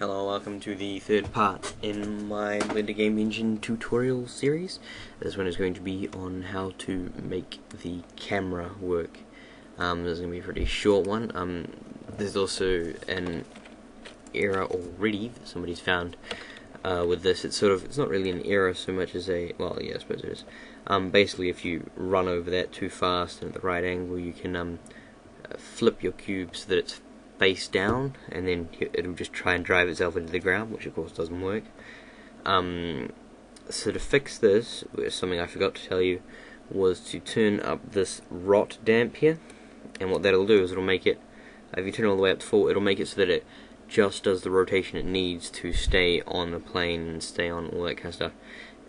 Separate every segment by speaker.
Speaker 1: Hello, welcome to the third part in my Blender Game Engine tutorial series. This one is going to be on how to make the camera work. This is going to be a pretty short one. There's also an error already that somebody's found with this. It's not really an error so much as a, well, yeah, I suppose it is. Basically, if you run over that too fast and at the right angle, you can flip your cube so that it's face down, and then it'll just try and drive itself into the ground, which of course doesn't work. So to fix this, something I forgot to tell you was to turn up this rot damp here, and what that'll do is it'll make it, if you turn it all the way up to full, it'll make it so that it just does the rotation it needs to stay on the plane and stay on all that kind of stuff.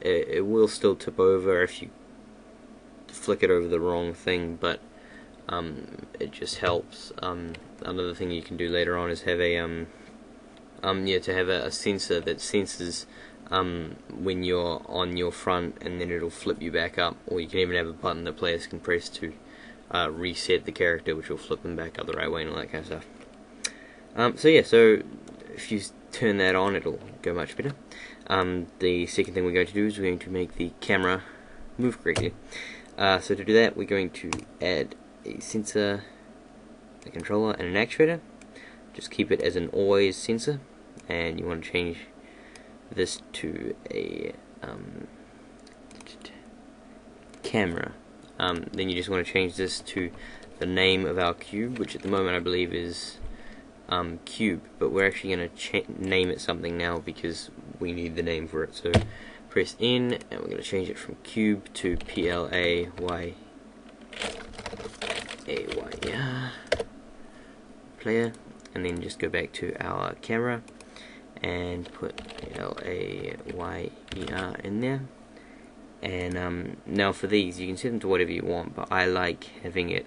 Speaker 1: It will still tip over if you flick it over the wrong thing, but it just helps. Another thing you can do later on is have a a sensor that senses when you're on your front, and then it'll flip you back up. Or you can even have a button that players can press to reset the character, which will flip them back up the right way and all that kind of stuff. So if you turn that on, it'll go much better. The second thing we're going to do is we're going to make the camera move correctly. So to do that, we're going to add a sensor, a controller, and an actuator. Just keep it as an always sensor, and you want to change this to a camera. Then you just want to change this to the name of our cube, which at the moment I believe is cube, but we're actually going to name it something now because we need the name for it. So press N, and we're going to change it from cube to PLAY player, and then just go back to our camera and put LAYER in there. And now for these, you can set them to whatever you want, but I like having it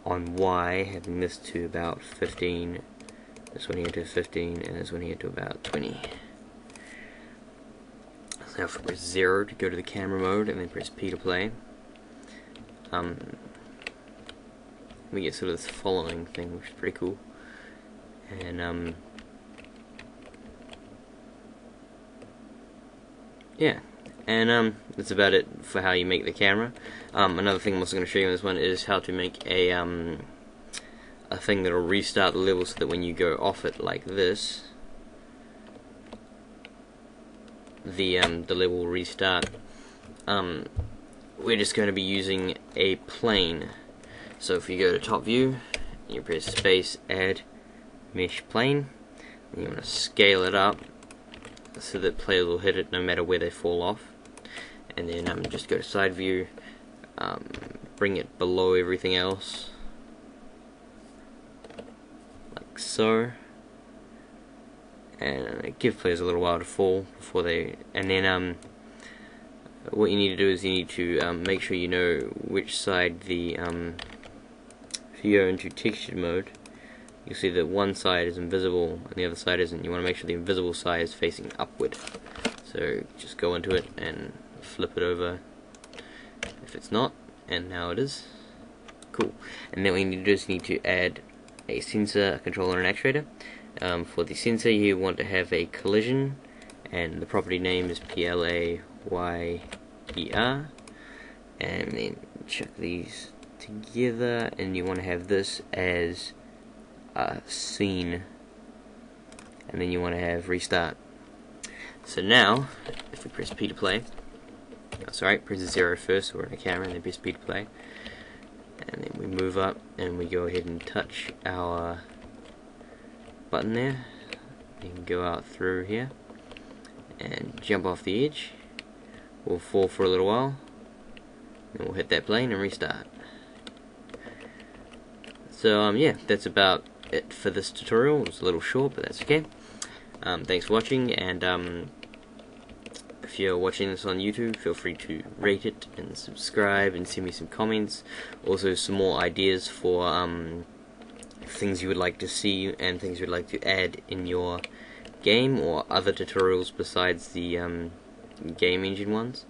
Speaker 1: on Y, having this to about 15, this one here to 15, and this one here to about 20. So now press 0 to go to the camera mode, and then press P to play. We get sort of this following thing, which is pretty cool. And yeah, and that's about it for how you make the camera. Another thing I'm also going to show you in this one is how to make a thing that'll restart the level, so that when you go off it like this, the level will restart. We're just going to be using a plane. So if you go to top view, you press space, add mesh plane, and you want to scale it up so that players will hit it no matter where they fall off. And then just go to side view, bring it below everything else, like so, and give players a little while to fall before they. And then what you need to do is you need to make sure you know which side the if you go into texture mode, you'll see that one side is invisible and the other side isn't. You want to make sure the invisible side is facing upward. So just go into it and flip it over if it's not, and now it is. Cool. And then what you need to do is you need to add a sensor, a controller, and an actuator. For the sensor, you want to have a collision, and the property name is PLAYER, and then chuck these together, and you want to have this as scene, and then you want to have restart. So now, if we press P to play, press 0 first, so we're in a camera, and then press P to play, and then we move up, and we go ahead and touch our button there. You can go out through here, and jump off the edge. We'll fall for a little while, and we'll hit that plane and restart. So yeah, that's about it for this tutorial. It was a little short, but that's okay. Thanks for watching, and if you're watching this on YouTube, feel free to rate it and subscribe and send me some comments. Also some more ideas for things you would like to see and things you'd like to add in your game, or other tutorials besides the game engine ones.